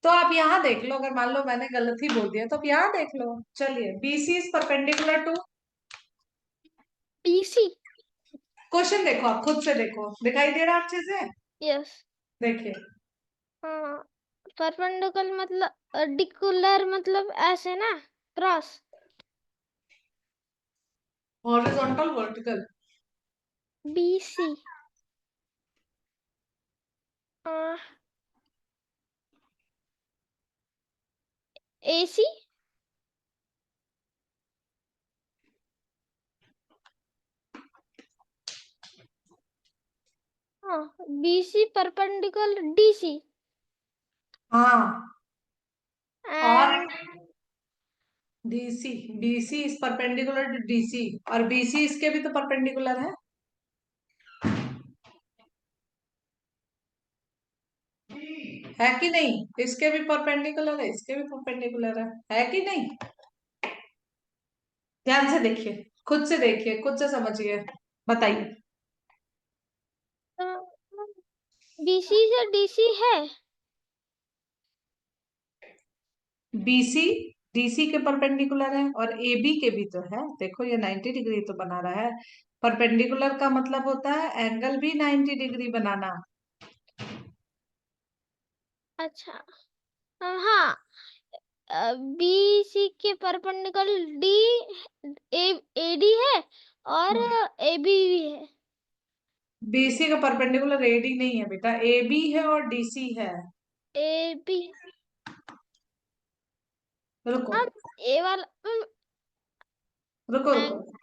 तो आप यहाँ देख लो, अगर मान लो मैंने गलत ही बोल दिया तो आप यहाँ देख लो। चलिए BC is perpendicular to, BC। Question देखो, आप खुद से देखो, दिखाई दे रहा है अच्छे से? यस। देखिए हाँ परपेंडिकुलर मतलब डिकुलर मतलब ऐसे ना, cross. Horizontal vertical. BC AC। हाँ BC परपेंडिकुलर DC। हाँ, और and DC, DC is perpendicular to DC, और बीसी इसके भी तो परपेंडिकुलर है कि नहीं? इसके भी परपेंडिकुलर है, इसके भी परपेंडिकुलर है कि नहीं? ध्यान से देखिए, खुद से देखिए, खुद से समझिए, बताइए। बीसी से डीसी है। बीसी डीसी के परपेंडिकुलर है, और एबी के भी तो है। देखो ये 90 डिग्री तो बना रहा है। परपेंडिकुलर का मतलब होता है एंगल भी 90 डिग्री बनाना। अच्छा, हाँ, बीसी के परपेंडिकुलर डी एडी है और एबी भी है। बीसी का परपेंडिकुलर एडी नहीं है बेटा, एबी है और डीसी है। एबी, रुको, हम ए वाला रुको, रुको। एंग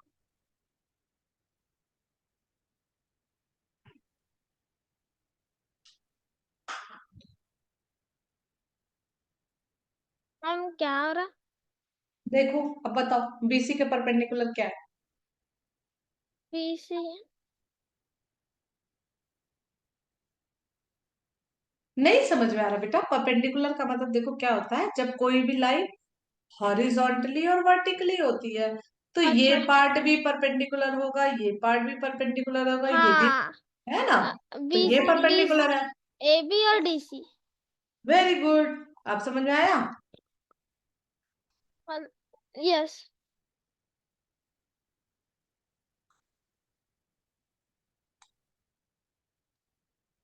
हम क्या हो रहा? देखो, अब बताओ बीसी के परपेंडिकुलर क्या है? बीसी नहीं समझ में आ रहा बेटा? परपेंडिकुलर का मतलब देखो क्या होता है, जब कोई भी लाइन हॉरिजॉन्टली और वर्टिकली होती है, तो ये अच्छा, पार्ट भी परपेंडिकुलर होगा, ये पार्ट भी परपेंडिकुलर होगा, ये भी, हाँ, है ना? तो ये बीसी डीसी परपेंडिकुलर है। एबी और डीसी। वेरी गुड, आप समझ में आया? यस,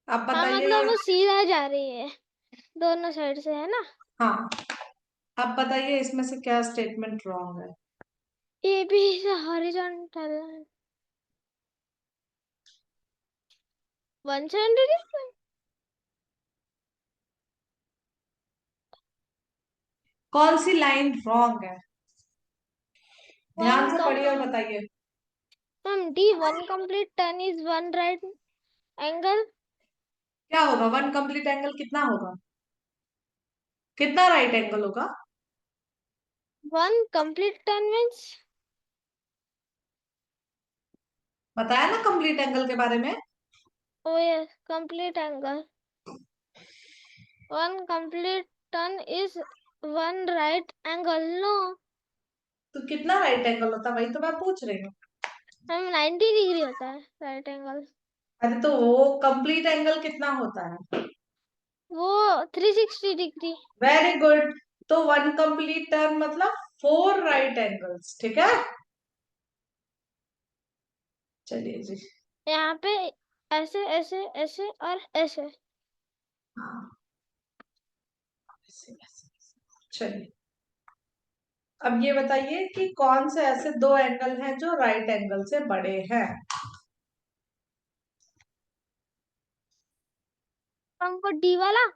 आप हाँ, बताइए मतलब और। वो सीधा जा रही है दोनों साइड से, है ना? हाँ, आप बताइए इसमें से क्या स्टेटमेंट रॉन्ग है? एबी इज हॉरिजॉन्टल 170 कौन सी लाइन रॉन्ग है? ध्यान वन से कम पढ़िए और बताइए। Ma'am D one complete turn is one right angle. क्या होगा? वन कंप्लीट एंगल कितना होगा? कितना राइट एंगल होगा? वन कंप्लीट टर्न मीन्स, बताया ना कंप्लीट एंगल के बारे में। Oh yes, complete angle, one complete turn is one right angle. No तो कितना राइट एंगल होता है, वही तो मैं पूछ रही हूँ। मैम 90 डिग्री होता है राइट एंगल। अरे तो वो कंप्लीट एंगल कितना होता है? वो 360 डिग्री। Very good. तो वन कंप्लीट टर्न मतलब 4 राइट एंगल्स, ठीक है? चलिए जी। यहाँ पे ऐसे ऐसे ऐसे और ऐसे। हाँ, चलिए, अब ये बताइए कि कौन से ऐसे दो एंगल हैं जो राइट एंगल से बड़े हैं? हमको डी वाला,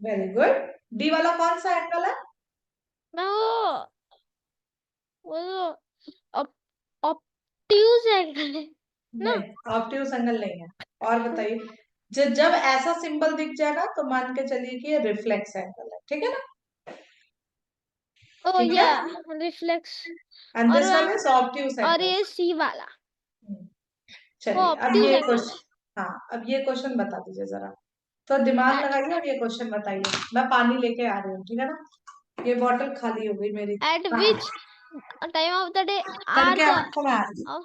वेरी गुड। डी वाला कौन सा एंगल है? मैं वो ऑप्ट्यूज एंगल है ना। नहीं, ऑब्ट्यूज एंगल नहीं है। और बताइए, जब ऐसा सिंबल दिख जाए ना, तो मान के चलिए कि ये रिफ्लेक्स एंगल है, ठीक है ना? ओ ठीक है। या रिफ्लेक्स। एंड और दिस वन इज ऑब्ट्यूज और एंगल। ये सी वाला वो चलिए, अब ऑप्ट्यूज ये एंगल है। क्वेश्चन, हाँ, अब ये क्वेश्चन बता दीजिए जरा। तो दिमाग एट लगाइए और ये क्वेश्चन बताइए। मैं पानी लेके आ रही हूँ, ठीक है ना? ये बॉटल खाली हो गई मेरी। एट कहाँ which time of the day are करके द आपको मैं आ रही हूँ।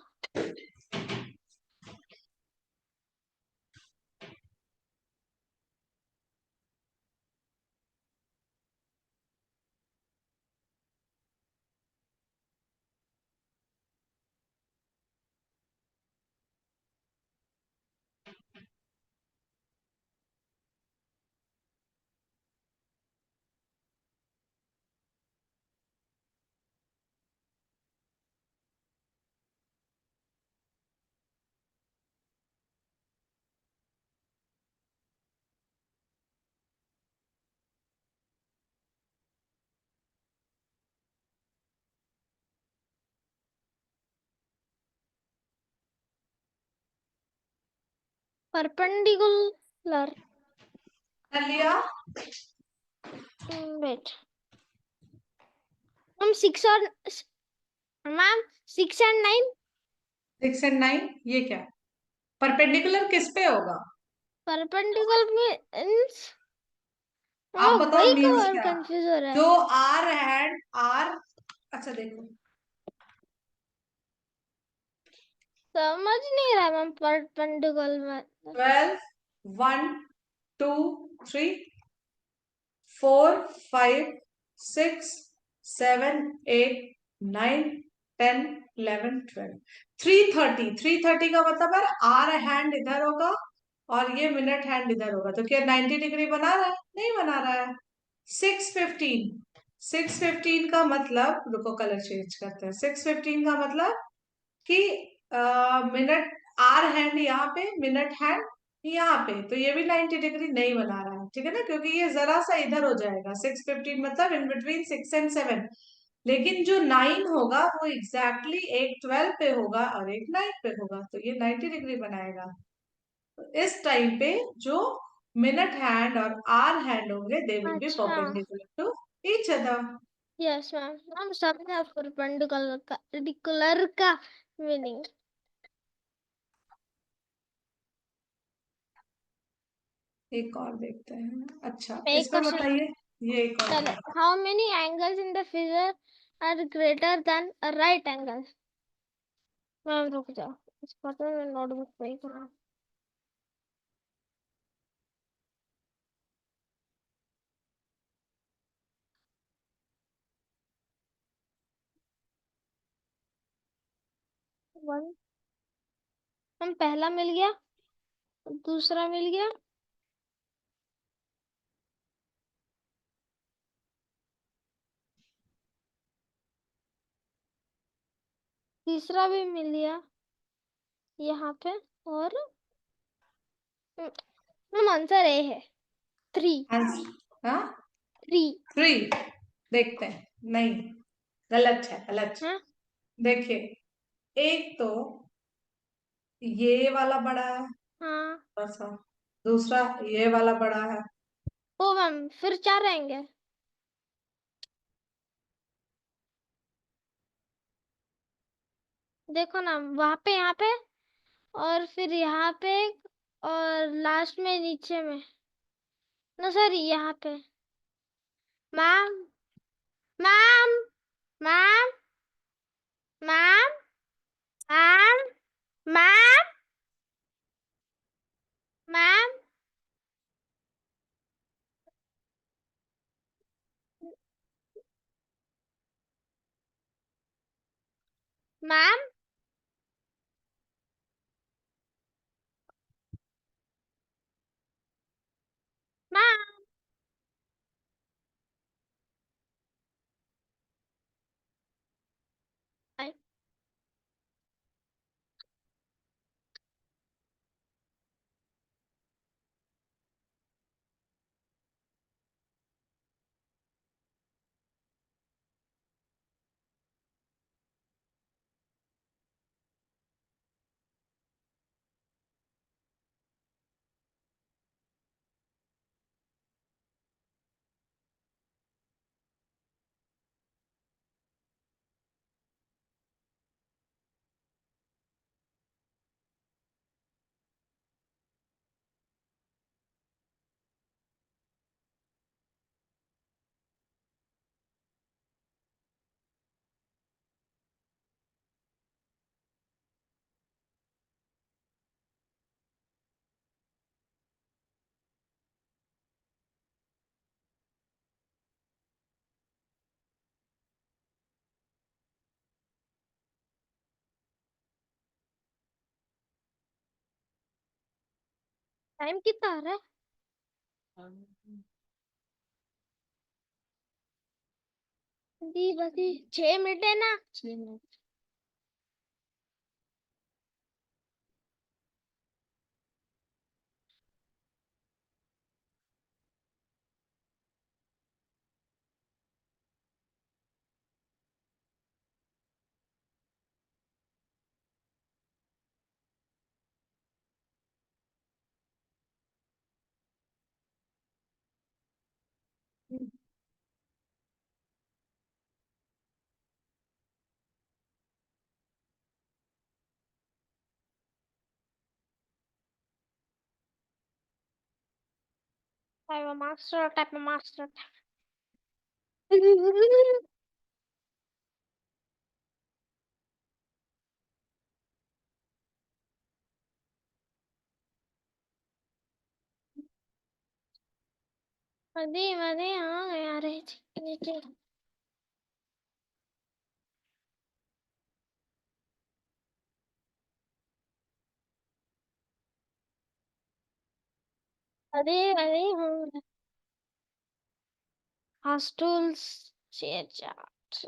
परपेंडिकुलर कर लिया? वेट मैम, 6 और मैम 6 और 9 6 एंड 9 ये क्या? परपेंडिकुलर किस पे होगा? परपेंडिकुलर मीन्स आप वो बताओ वही मीन्स तो क्या? कंफ्यूज हो रहा जो है। आर हैंड आर, अच्छा देखो, समझ नहीं रहा मैम परपेंडिकुलर में। 12, 1, 2, 3, 4, 5, 6, 7, 8, 9, 10, 11, 12, 330। 330 का मतलब है आर हैंड इधर होगा और ये मिनट हैंड इधर होगा, तो क्या 90 डिग्री बना रहा है? नहीं बना रहा है। 615, 615 का मतलब, रुको कलर चेंज करते हैं। 615 का मतलब कि मिनट, आर हैंड यहाँ पे, मिनट हैंड यहाँ पे, तो ये भी 90 डिग्री नहीं बना रहा है, ठीक है ना, क्योंकि ये जरा सा इधर हो जाएगा। 615 मतलब इन बिटवीन 6 एंड 7। लेकिन जो 9 होगा वो एग्जैक्टली एक 12 पे होगा और एक 9 पे होगा, तो ये 90 डिग्री बनाएगा। तो इस टाइम पे जो मिनट हैंड और आर हैंड होंगे, दे विल बी अच्छा, perpendicular to each other. Yes ma'am, हम समझे परपेंडिकुलर का मीनिंग। एक और देखते हैं। अच्छा एक इसमें क्वेश्चन, बताइए, ये एक और चले, है। How many angles in the figure are greater than a right angle. Ma'am रुक जाओ, इस पर तो मैं नोटबुक पे ही करूँ। 1, हम पहला मिल गया, दूसरा मिल गया, तीसरा भी मिल गया यहाँ पे, और हम आंसर ए है 3। आंसर हाँ 3 3। देखते हैं, नहीं, गलत है, गलत। हाँ देखिए, एक तो ये वाला बड़ा है हाँ। थोड़ा सा, दूसरा ये वाला बड़ा है। ओ मैम, फिर 4 रहेंगे। देखो ना, वहाँ पे, यहाँ पे, और फिर यहाँ पे एक, और लास्ट में नीचे में, ना सर यहाँ पे। Ma'am, ma'am, ma'am, ma'am, ma'am, ma'am, ma'am, ma'am, ma'am. Time कितना आ रहा है? दी बसी 6 मिनट है ना, 6 minute. I'm a master, type a master. अरे अरे हाँ यार नीचे। अरे अरे हाँ हॉस्टल्स शेयर चार्ट।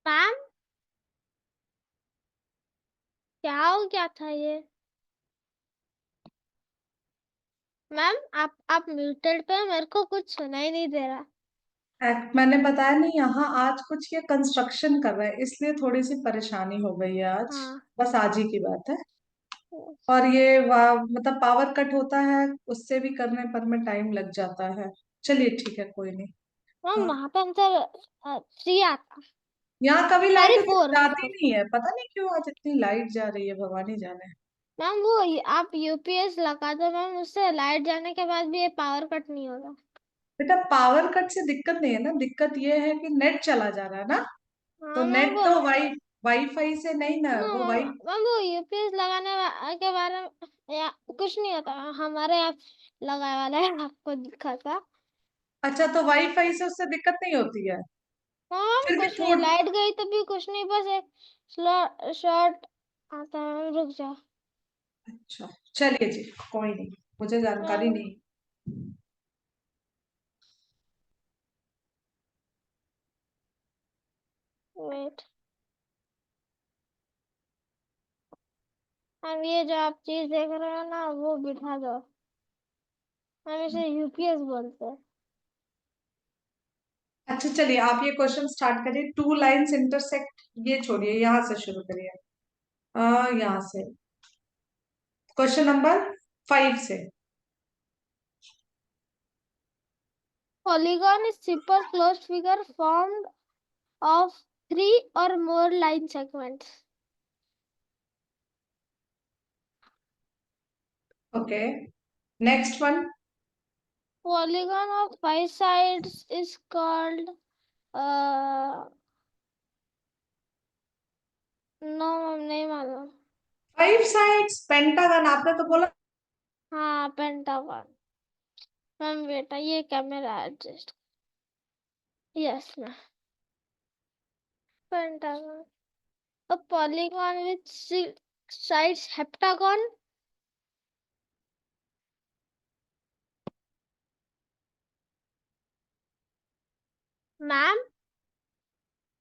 मैम क्या हो गया था ये? मैम आप म्यूटेड पे, मेरे को कुछ सुनाई नहीं दे रहा। मैंने बताया नहीं, यहाँ आज कुछ ये कंस्ट्रक्शन कर रहे हैं इसलिए थोड़ी सी परेशानी हो गई है आज। हाँ। बस आज ही की बात है। और ये मतलब पावर कट होता है, उससे भी करने पर में टाइम लग जाता है। चलिए ठीक है, कोई नहीं। मैम हाँ, वहां पे हमसे 3 आता। यहाँ कभी सॉरी लाइट 4 जाती 4। नहीं है, पता नहीं क्यों आज इतनी लाइट जा रही है, भगवान ही जाने। मैम वो आप यूपीएस लगा दो मैम, उससे लाइट जाने के बाद भी ये पावर कट नहीं होगा। बेटा पावर कट से दिक्कत नहीं है ना, दिक्कत ये है कि नेट चला जा रहा है ना। तो हाँ मैम नेट वो तो वाईफाई से नहीं ना, नो वो वाई। मैम वो यूपीएस लगाने के बारे में या कुछ नहीं होता। हमारे यहाँ लगाने वाला है, आपको दिखा था। अच्छा, तो वाईफाई से उससे दिक्कत नहीं होती है? हाँ फिर भी कुछ नहीं, थोड़ा। लाइट गई तो भी कुछ नहीं, बस एक स्लॉट शॉर्ट आता है, रुक जाओ। अच्छा, चलिए जी, कोई नहीं, मुझे जानकारी मैम नहीं। वेट। मैम ये जो आप चीज देख रहे हो ना, वो बिठा दो। हम इसे यूपीएस बोलते हैं। अच्छा चलिए, आप ये क्वेश्चन स्टार्ट करिए। टू लाइंस इंटरसेक्ट, ये छोड़िए, यहाँ से शुरू करिए। यहाँ से क्वेश्चन नंबर 5 से। Polygon is simple closed figure formed of 3 or more line segments. Okay, next one. Polygon of 5 sides is called no ma'am नहीं मालूम। 5 साइड्स पेंटागन आपने तो बोला। हाँ पेंटागन। मैम बेटा ये camera adjust. Yes ma'am. Pentagon. A polygon with 6 sides heptagon. Ma'am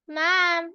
ma'am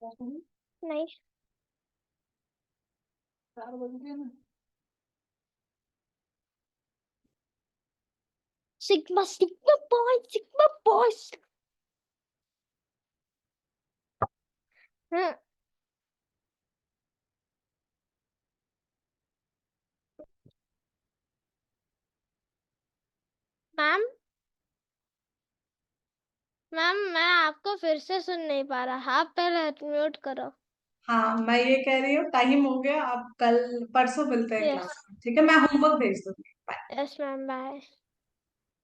नहीं। 4 बज गए ना। Sigma sigma boy sigma boy. हाँ। मैम, मैम मैं आपको फिर से सुन नहीं पा रहा, आप पहले म्यूट करो। हाँ, मैं ये कह रही हूँ टाइम हो गया, आप कल परसों मिलते हैं यस। क्लास में, ठीक है? मैं होमवर्क भेज दूंगी। Yes ma'am, bye.